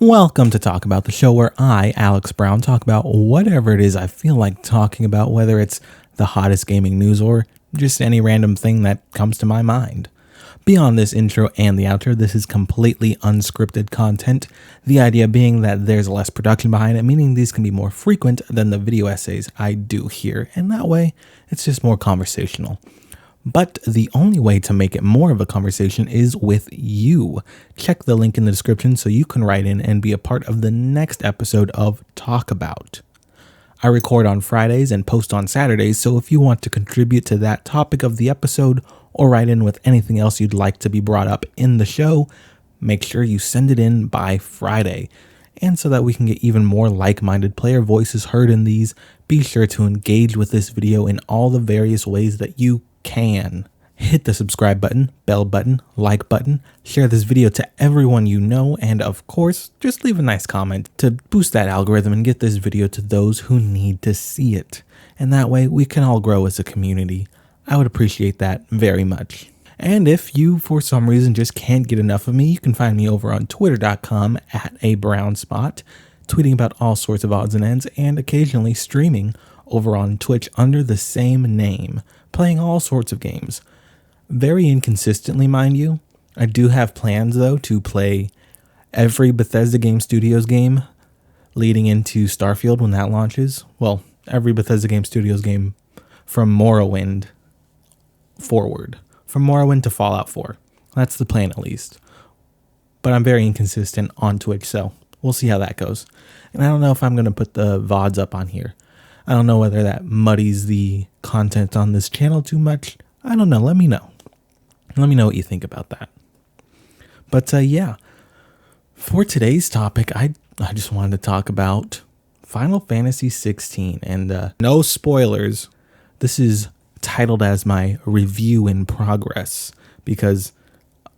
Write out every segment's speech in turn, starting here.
Welcome to Talk About, the show where I, Alex Brown, talk about whatever it is I feel like talking about, whether it's the hottest gaming news or just any random thing that comes to my mind. Beyond this intro and the outro, this is completely unscripted content, the idea being that there's less production behind it, meaning these can be more frequent than the video essays I do here, and that way, it's just more conversational. But the only way to make it more of a conversation is with you. Check the link in the description so you can write in and be a part of the next episode of TalkAbout. I record on Fridays and post on Saturdays, so if you want to contribute to that topic of the episode or write in with anything else you'd like to be brought up in the show, make sure you send it in by Friday. And so that we can get even more like-minded player voices heard in these, be sure to engage with this video in all the various ways that you can. Hit the subscribe button, bell button, like button, share this video to everyone you know, and of course, just leave a nice comment to boost that algorithm and get this video to those who need to see it. And that way, we can all grow as a community. I would appreciate that very much. And if you, for some reason, just can't get enough of me, you can find me over on twitter.com at ABrownSpot, tweeting about all sorts of odds and ends, and occasionally streaming over on Twitch under the same name, playing all sorts of games. Very inconsistently, mind you. I do have plans, though, to play every Bethesda Game Studios game leading into Starfield when that launches. Well, every Bethesda Game Studios game from Morrowind forward. From Morrowind to Fallout 4. That's the plan, at least. But I'm very inconsistent on Twitch, so we'll see how that goes. And I don't know if I'm going to put the VODs up on here. I don't know whether that muddies the content on this channel too much. I don't know. Let me know. Let me know what you think about that. But yeah, for today's topic, I just wanted to talk about Final Fantasy XVI. And no spoilers. This is titled as my review in progress, because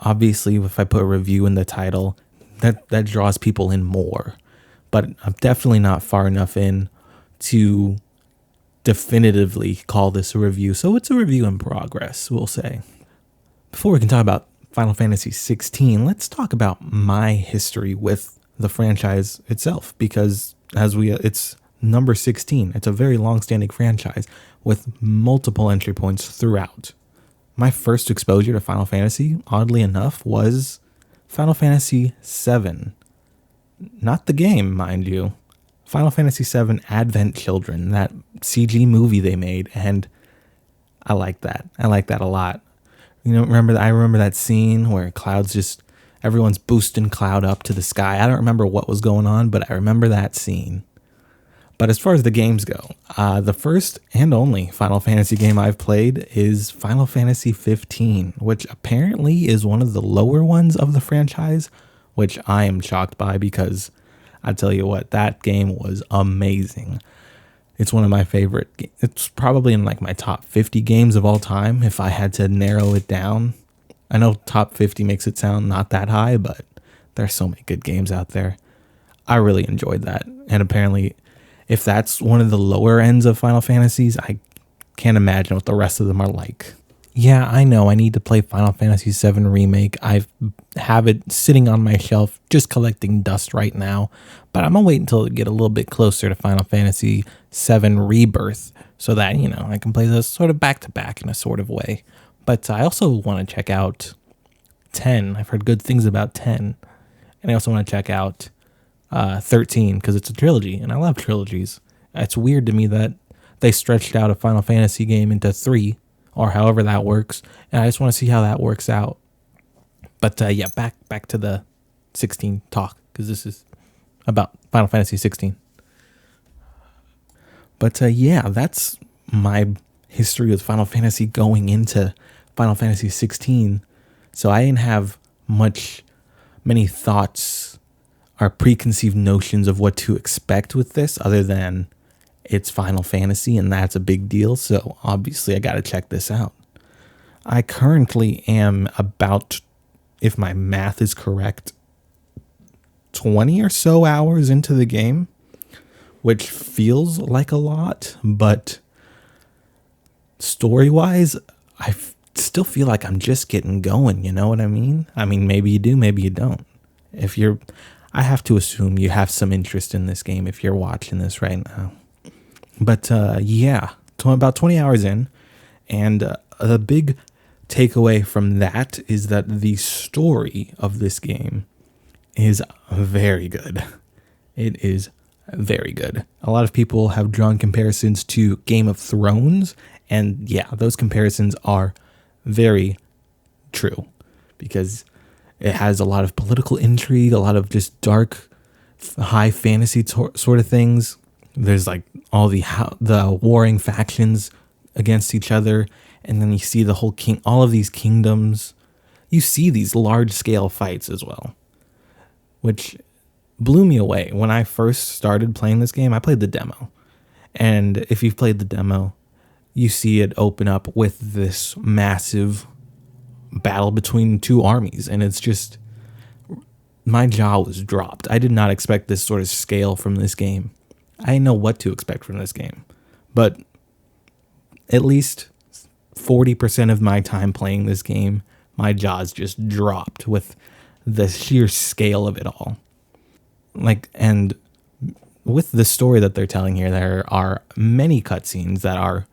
obviously if I put a review in the title, that draws people in more. But I'm definitely not far enough in to definitively call this a review, so it's a review in progress, we'll say. Before we can talk about Final Fantasy XVI, let's talk about my history with the franchise itself, because it's number 16. It's a very long-standing franchise with multiple entry points throughout. My first exposure to Final Fantasy, oddly enough, was Final Fantasy VII. Not the game, mind you. Final Fantasy VII Advent Children, that CG movie they made, and I like that. I like that a lot. You know, I remember that scene where Cloud's everyone's boosting Cloud up to the sky. I don't remember what was going on, but I remember that scene. But as far as the games go, the first and only Final Fantasy game I've played is Final Fantasy XV, which apparently is one of the lower ones of the franchise, which I am shocked by because I tell you what, that game was amazing. It's one of my favorite. It's probably in like my top 50 games of all time if I had to narrow it down. I know top 50 makes it sound not that high, but there's so many good games out there. I really enjoyed that. And apparently, if that's one of the lower ends of Final Fantasies, I can't imagine what the rest of them are like. Yeah, I know I need to play Final Fantasy VII Remake. I have it sitting on my shelf, just collecting dust right now. But I'm going to wait until it get a little bit closer to Final Fantasy VII Rebirth so that, I can play those sort of back-to-back in a sort of way. But I also want to check out 10. I've heard good things about 10. And I also want to check out 13 because it's a trilogy, and I love trilogies. It's weird to me that they stretched out a Final Fantasy game into 3, or however that works, and I just want to see how that works out. But yeah, back to the 16 talk, because this is about Final Fantasy 16. But yeah, that's my history with Final Fantasy going into Final Fantasy 16. So I didn't have many thoughts or preconceived notions of what to expect with this, other than it's Final Fantasy, and that's a big deal, so obviously I got to check this out. I currently am about, if my math is correct, 20 or so hours into the game, which feels like a lot, but story-wise, I still feel like I'm just getting going, you know what I mean? I mean, maybe you do, maybe you don't. I have to assume you have some interest in this game if you're watching this right now. But yeah, about 20 hours in, and the big takeaway from that is that the story of this game is very good. It is very good. A lot of people have drawn comparisons to Game of Thrones, and yeah, those comparisons are very true because it has a lot of political intrigue, a lot of just dark, high fantasy sort of things. There's like all the warring factions against each other, and then you see the whole all of these kingdoms. You see these large scale fights as well, which blew me away. When I first started playing this game, I played the demo. And if you've played the demo, you see it open up with this massive battle between two armies. And it's just, my jaw was dropped. I did not expect this sort of scale from this game. I didn't know what to expect from this game. But at least 40% of my time playing this game, my jaws just dropped with the sheer scale of it all. And with the story that they're telling here, there are many cutscenes that are,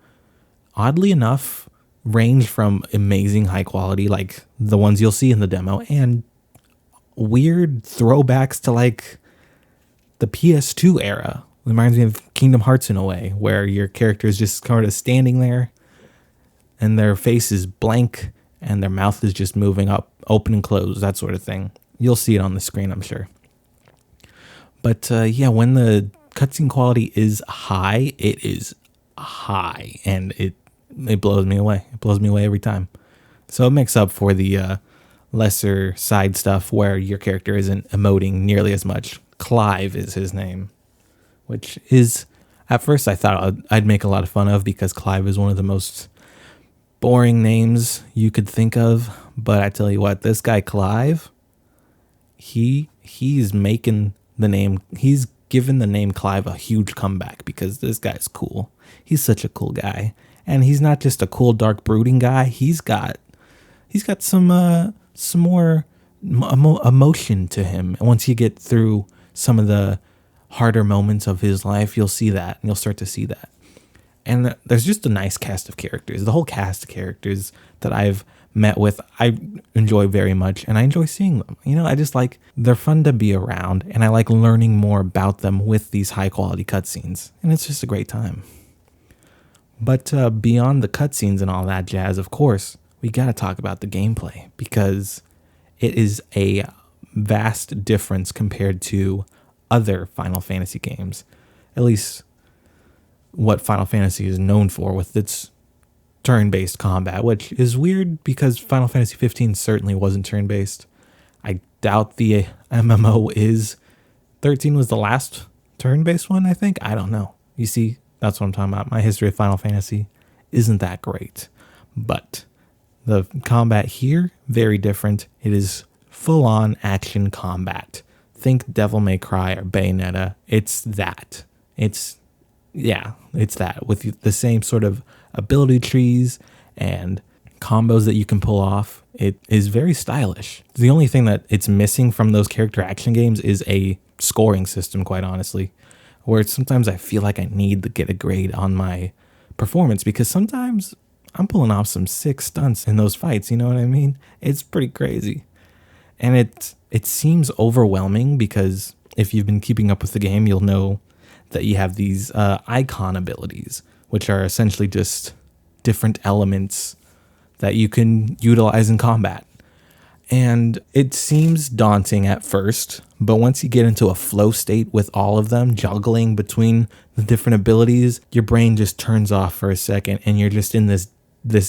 oddly enough, range from amazing high quality, like the ones you'll see in the demo, and weird throwbacks to like the PS2 era. It reminds me of Kingdom Hearts in a way, where your character is just kind of standing there and their face is blank and their mouth is just moving up, open and close, that sort of thing. You'll see it on the screen, I'm sure. But yeah, when the cutscene quality is high, it is high, and it blows me away. It blows me away every time. So it makes up for the lesser side stuff where your character isn't emoting nearly as much. Clive is his name, which is, at first I thought I'd make a lot of fun of because Clive is one of the most boring names you could think of. But I tell you what, this guy Clive, he's making the name, he's given the name Clive a huge comeback because this guy's cool. He's such a cool guy. And he's not just a cool, dark, brooding guy. He's got some more emotion to him. And once you get through some of the harder moments of his life, you'll see that, and you'll start to see that. And there's just a nice cast of characters. The whole cast of characters that I've met with, I enjoy very much, and I enjoy seeing them. You know, I just like, they're fun to be around, and I like learning more about them with these high quality cutscenes, and it's just a great time. But beyond the cutscenes and all that jazz, of course, we got to talk about the gameplay, because it is a vast difference compared to other Final Fantasy games. At least what Final Fantasy is known for with its turn-based combat, which is weird because Final Fantasy 15 certainly wasn't turn-based. I doubt the MMO is. 13 was the last turn-based one, I think. I don't know. You see, that's what I'm talking about. My history of Final Fantasy isn't that great. But the combat here, very different. It is full-on action combat. Think Devil May Cry or Bayonetta. It's that. It's that with the same sort of ability trees and combos that you can pull off. It is very stylish. The only thing that it's missing from those character action games is a scoring system, quite honestly, where sometimes I feel like I need to get a grade on my performance because sometimes I'm pulling off some sick stunts in those fights, you know what I mean? It's pretty crazy. And it seems overwhelming because if you've been keeping up with the game, you'll know that you have these icon abilities, which are essentially just different elements that you can utilize in combat. And it seems daunting at first, but once you get into a flow state with all of them, juggling between the different abilities, your brain just turns off for a second and you're just in this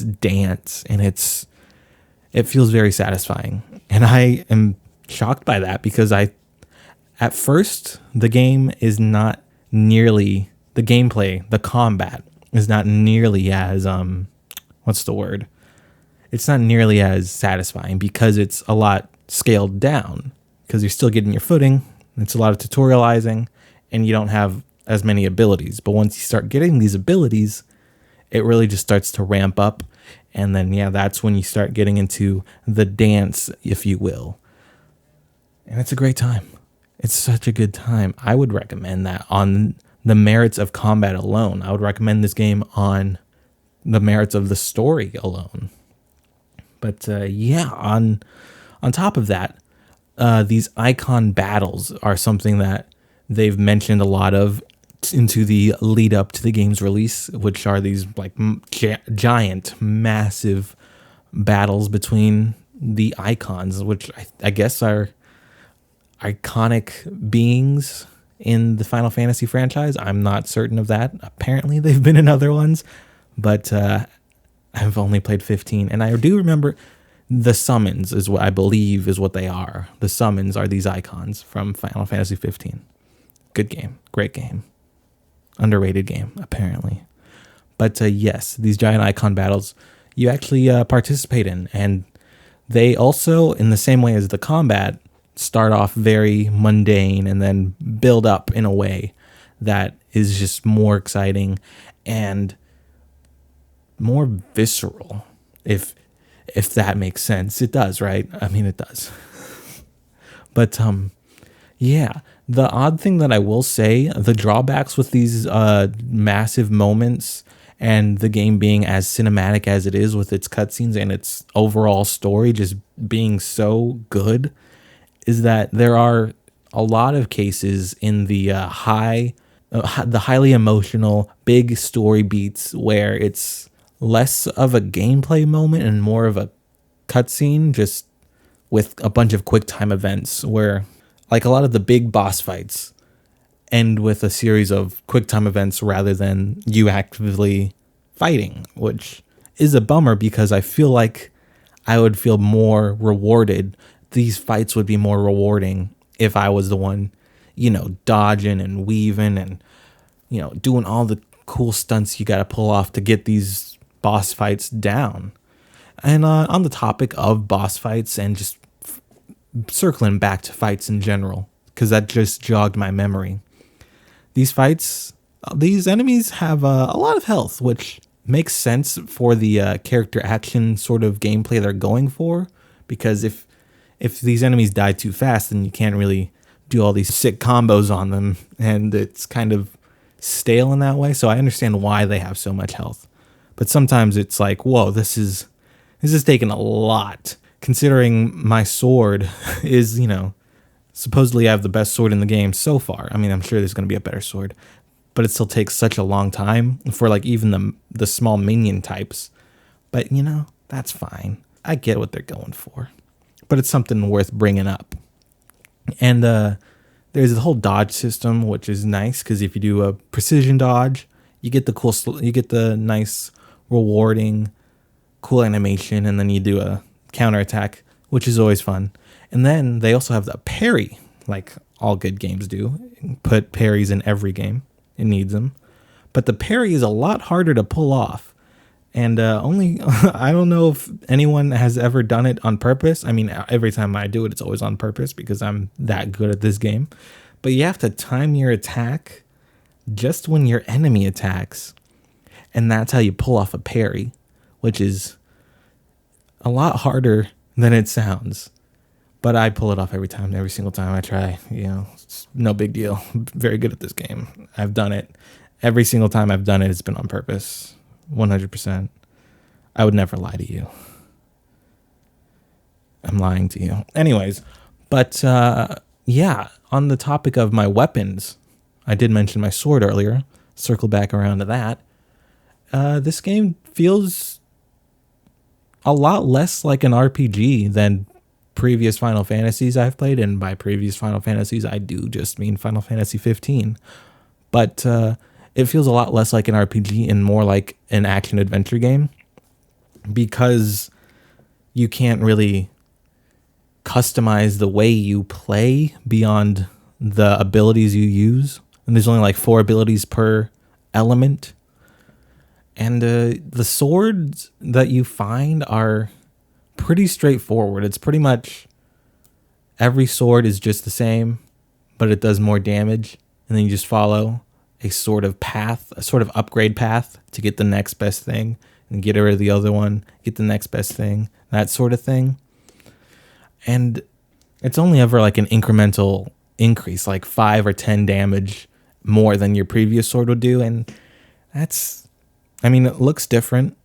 dance, and it feels very satisfying. And I am shocked by that because at first the game is not nearly, the gameplay, the combat is not nearly as it's not nearly as satisfying because it's a lot scaled down because you're still getting your footing. It's a lot of tutorializing and you don't have as many abilities. But once you start getting these abilities, it really just starts to ramp up. And then, yeah, that's when you start getting into the dance, if you will. And it's a great time. It's such a good time. I would recommend that on the merits of combat alone. I would recommend this game on the merits of the story alone. But yeah, on top of that, these icon battles are something that they've mentioned a lot of into the lead up to the game's release, which are these like giant, massive battles between the icons, which I guess are iconic beings in the Final Fantasy franchise. I'm not certain of that. Apparently, they've been in other ones, but I've only played 15, and I do remember the summons is what I believe is what they are. The summons are these icons from Final Fantasy 15. Good game, great game, underrated game apparently. But yes, these giant icon battles you actually participate in, and they also, in the same way as the combat, start off very mundane and then build up in a way that is just more exciting and more visceral, if that makes sense. It does, right? I mean, it does. But yeah, the odd thing that I will say, the drawbacks with these massive moments and the game being as cinematic as it is with its cutscenes and its overall story just being so good, is that there are a lot of cases in the the highly emotional big story beats where it's less of a gameplay moment and more of a cutscene, just with a bunch of quick time events where, like, a lot of the big boss fights end with a series of quick time events rather than you actively fighting, which is a bummer because I feel like I would feel more rewarded. These fights would be more rewarding if I was the one, dodging and weaving and, doing all the cool stunts you got to pull off to get these boss fights down. And on the topic of boss fights and just circling back to fights in general, because that just jogged my memory. These enemies have a lot of health, which makes sense for the character action sort of gameplay they're going for, because if these enemies die too fast, then you can't really do all these sick combos on them, and it's kind of stale in that way. So I understand why they have so much health. But sometimes it's like, whoa, this is taking a lot, considering my sword is, supposedly I have the best sword in the game so far. I mean, I'm sure there's going to be a better sword, but it still takes such a long time for like even the small minion types. But, that's fine. I get what they're going for, but it's something worth bringing up. And there's the whole dodge system, which is nice because if you do a precision dodge, you get the nice rewarding cool animation, and then you do a counterattack, which is always fun. And then they also have the parry, like all good games do. Put parries in every game. It needs them. But the parry is a lot harder to pull off. And I don't know if anyone has ever done it on purpose. I mean, every time I do it, it's always on purpose because I'm that good at this game. But you have to time your attack just when your enemy attacks. And that's how you pull off a parry, which is a lot harder than it sounds. But I pull it off every single time I try. It's no big deal. I'm very good at this game. I've done it. Every single time I've done it, it's been on purpose. 100%. I would never lie to you. I'm lying to you. Anyways, but yeah, on the topic of my weapons, I did mention my sword earlier. Circle back around to that. This game feels a lot less like an RPG than previous Final Fantasies I've played, and by previous Final Fantasies I do just mean Final Fantasy 15. But it feels a lot less like an RPG and more like an action-adventure game because you can't really customize the way you play beyond the abilities you use. And there's only like 4 abilities per element. And the swords that you find are pretty straightforward. It's pretty much every sword is just the same, but it does more damage. And then you just follow a sort of path, a sort of upgrade path to get the next best thing and get rid of the other one, get the next best thing, that sort of thing. And it's only ever like an incremental increase, like 5 or 10 damage more than your previous sword would do. And that's, I mean, it looks different,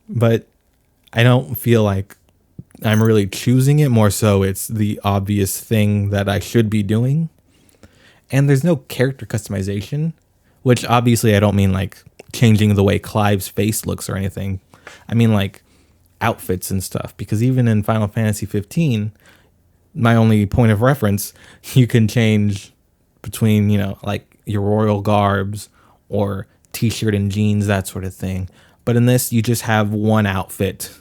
but I don't feel like I'm really choosing it. More so, it's the obvious thing that I should be doing. And there's no character customization, which obviously I don't mean like changing the way Clive's face looks or anything. I mean like outfits and stuff, because even in Final Fantasy 15, my only point of reference, you can change between, like your royal garbs or t-shirt and jeans, that sort of thing. But in this, you just have one outfit,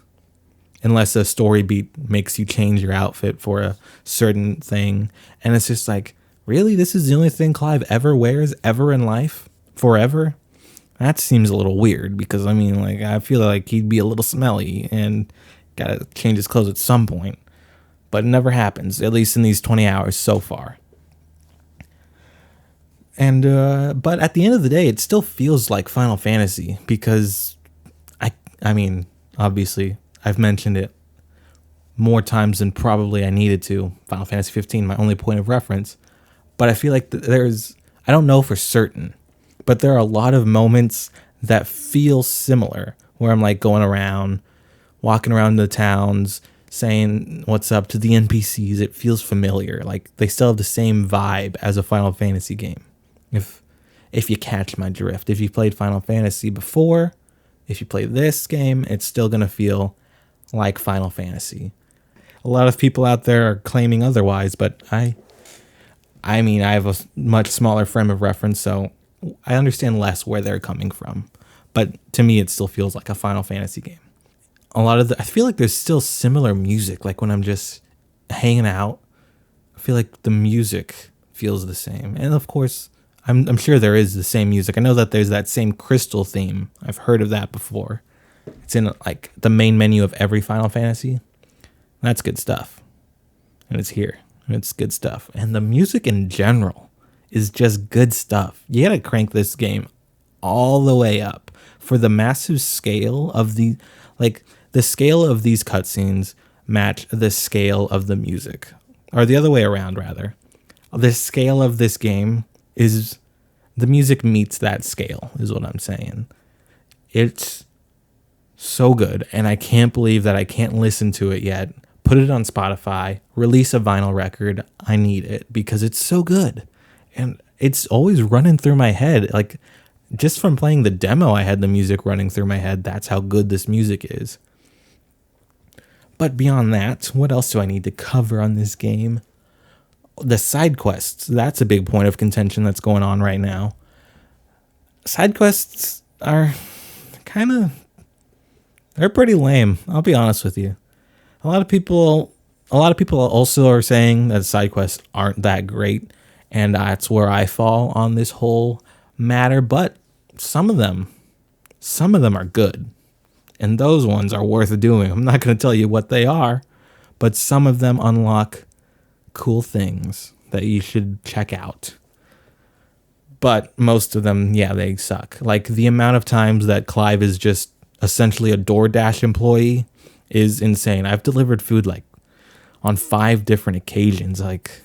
unless a story beat makes you change your outfit for a certain thing. And it's just like, really? This is the only thing Clive ever wears ever in life? Forever? That seems a little weird, because I mean, like, I feel like he'd be a little smelly and gotta change his clothes at some point. But it never happens, at least in these 20 hours so far. And but at the end of the day, it still feels like Final Fantasy, because I mean, obviously, I've mentioned it more times than probably I needed to. Final Fantasy 15, my only point of reference. But I feel like I don't know for certain, but there are a lot of moments that feel similar, where I'm like going around, walking around the towns, saying what's up to the NPCs. It feels familiar. Like they still have the same vibe as a Final Fantasy game. If you catch my drift. If you played Final Fantasy before, if you play this game, it's still going to feel like Final Fantasy. A lot of people out there are claiming otherwise, but I mean, I have a much smaller frame of reference, so I understand less where they're coming from. But to me, it still feels like a Final Fantasy game. I feel like there's still similar music. Like when I'm just hanging out, I feel like the music feels the same. And of course, I'm sure there is the same music. I know that there's that same crystal theme. I've heard of that before. It's in like the main menu of every Final Fantasy. That's good stuff. And it's here. And it's good stuff. And the music in general is just good stuff. You gotta crank this game all the way up for the massive scale of the scale of these cutscenes match the scale of the music, or the other way around rather. The scale of this game is the music meets that scale, is what I'm saying. It's so good, and I can't believe that I can't listen to it yet. Put it on Spotify, release a vinyl record. I need it because it's so good. And it's always running through my head. Like, just from playing the demo, I had the music running through my head. That's how good this music is. But beyond that, what else do I need to cover on this game? The side quests. That's a big point of contention that's going on right now. Side quests are they're pretty lame. I'll be honest with you. A lot of people also are saying that side quests aren't that great, and that's where I fall on this whole matter. But some of them are good, and those ones are worth doing. I'm not going to tell you what they are, but some of them unlock cool things that you should check out. But most of them, yeah, they suck. Like the amount of times that Clive is just essentially a DoorDash employee is insane. I've delivered food like on 5 different occasions. Like,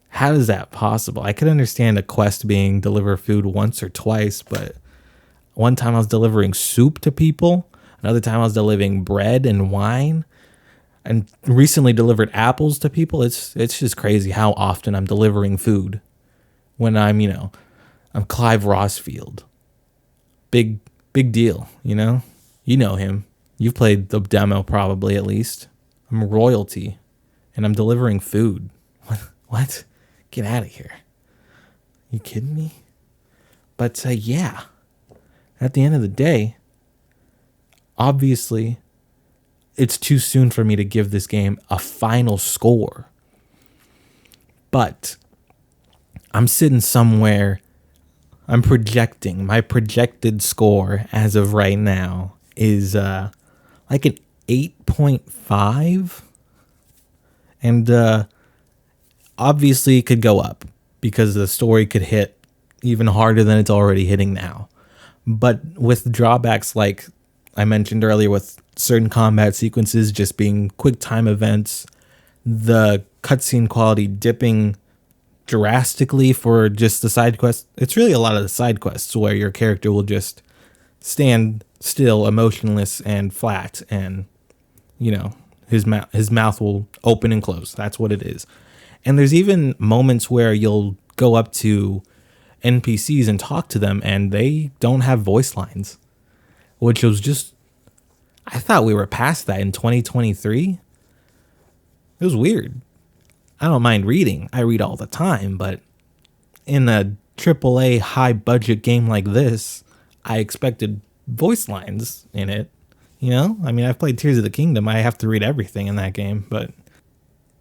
how is that possible? I could understand a quest being deliver food once or twice, but one time I was delivering soup to people. Another time I was delivering bread and wine, and recently delivered apples to people. It's just crazy how often I'm delivering food when I'm Clive Rossfield. Big deal, You know him. You've played the demo probably, at least. I'm royalty, and I'm delivering food. What? Get out of here. You kidding me? But yeah, at the end of the day, obviously, it's too soon for me to give this game a final score. But I'm sitting somewhere. I'm projecting. My projected score as of right now is like an 8.5. And obviously it could go up because the story could hit even harder than it's already hitting now. But with drawbacks like I mentioned earlier, with certain combat sequences just being quick time events, the cutscene quality dipping drastically for just the side quests. It's really a lot of the side quests where your character will just stand still, emotionless and flat, and his mouth will open and close. That's what it is. And there's even moments where you'll go up to NPCs and talk to them and they don't have voice lines, which was just, I thought we were past that in 2023. It was weird. I don't mind reading. I read all the time, but in a AAA high budget game like this, I expected voice lines in it. I mean, I've played Tears of the Kingdom. I have to read everything in that game, but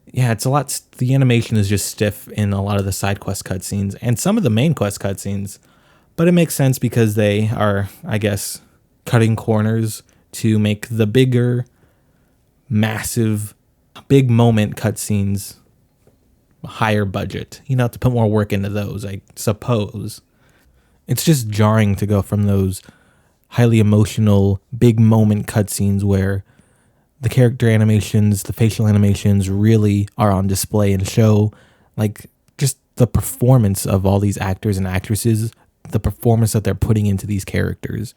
yeah, it's a lot. The animation is just stiff in a lot of the side quest cutscenes and some of the main quest cutscenes, but it makes sense because they are, I guess, cutting corners to make the bigger, massive, big moment cutscenes higher budget. To put more work into those, I suppose. It's just jarring to go from those highly emotional, big moment cutscenes where the character animations, the facial animations really are on display and show like just the performance of all these actors and actresses, the performance that they're putting into these characters.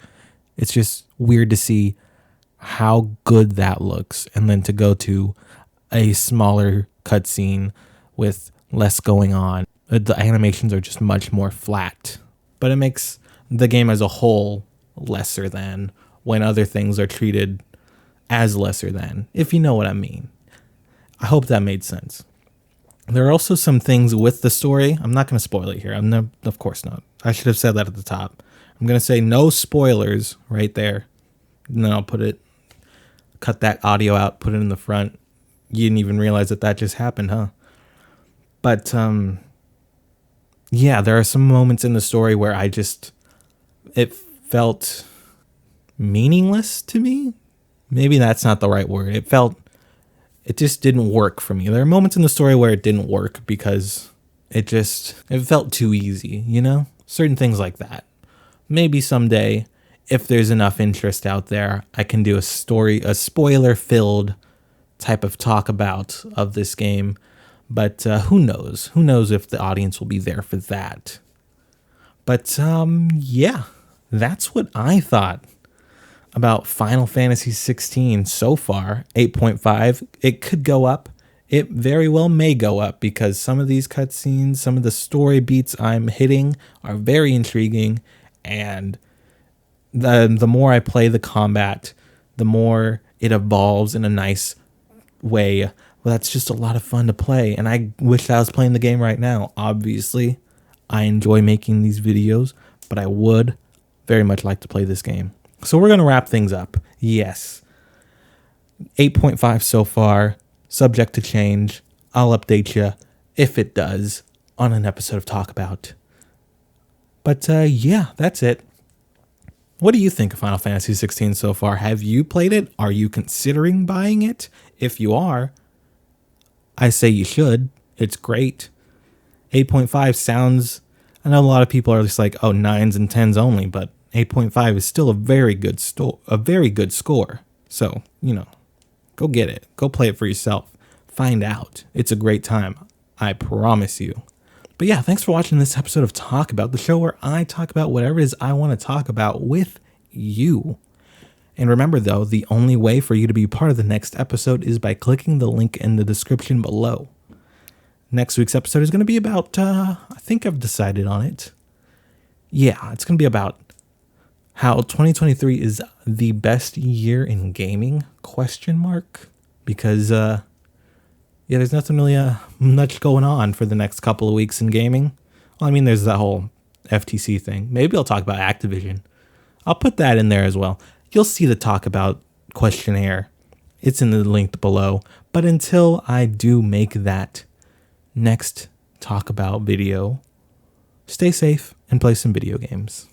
It's just weird to see how good that looks, and then to go to a smaller cutscene with less going on. The animations are just much more flat, but it makes the game as a whole lesser than when other things are treated as lesser than, if you know what I mean. I hope that made sense. There are also some things with the story. I'm not going to spoil it here. Of course not. I should have said that at the top. I'm going to say no spoilers right there. And then I'll cut that audio out, put it in the front. You didn't even realize that just happened, huh? But, yeah, there are some moments in the story where it felt meaningless to me. Maybe that's not the right word. It just didn't work for me. There are moments in the story where it didn't work because it felt too easy, Certain things like that. Maybe someday, if there's enough interest out there, I can do a spoiler-filled type of talk about of this game. But who knows? Who knows if the audience will be there for that? But yeah, that's what I thought about Final Fantasy XVI so far. 8.5. It could go up. It very well may go up because some of these cutscenes, some of the story beats I'm hitting are very intriguing, and the more I play the combat, the more it evolves in a nice way. Well, that's just a lot of fun to play, and I wish I was playing the game right now. Obviously, I enjoy making these videos, but I would very much like to play this game. So we're going to wrap things up. Yes. 8.5 so far, subject to change. I'll update you if it does on an episode of TalkAbout. But yeah, that's it. What do you think of Final Fantasy XVI so far? Have you played it? Are you considering buying it? If you are, I say you should. It's great. 8.5 sounds, I know a lot of people are just like, oh, 9s and 10s only, but 8.5 is still a very good score. So, go get it. Go play it for yourself. Find out. It's a great time. I promise you. But yeah, thanks for watching this episode of TalkAbout, the show where I talk about whatever it is I want to talk about with you. And remember, though, the only way for you to be part of the next episode is by clicking the link in the description below. Next week's episode is going to be about, I think I've decided on it. Yeah, it's going to be about how 2023 is the best year in gaming, ? Because, yeah, there's nothing really much going on for the next couple of weeks in gaming. Well, I mean, there's that whole FTC thing. Maybe I'll talk about Activision. I'll put that in there as well. You'll see the TalkAbout questionnaire. It's in the link below. But until I do make that next TalkAbout video, stay safe and play some video games.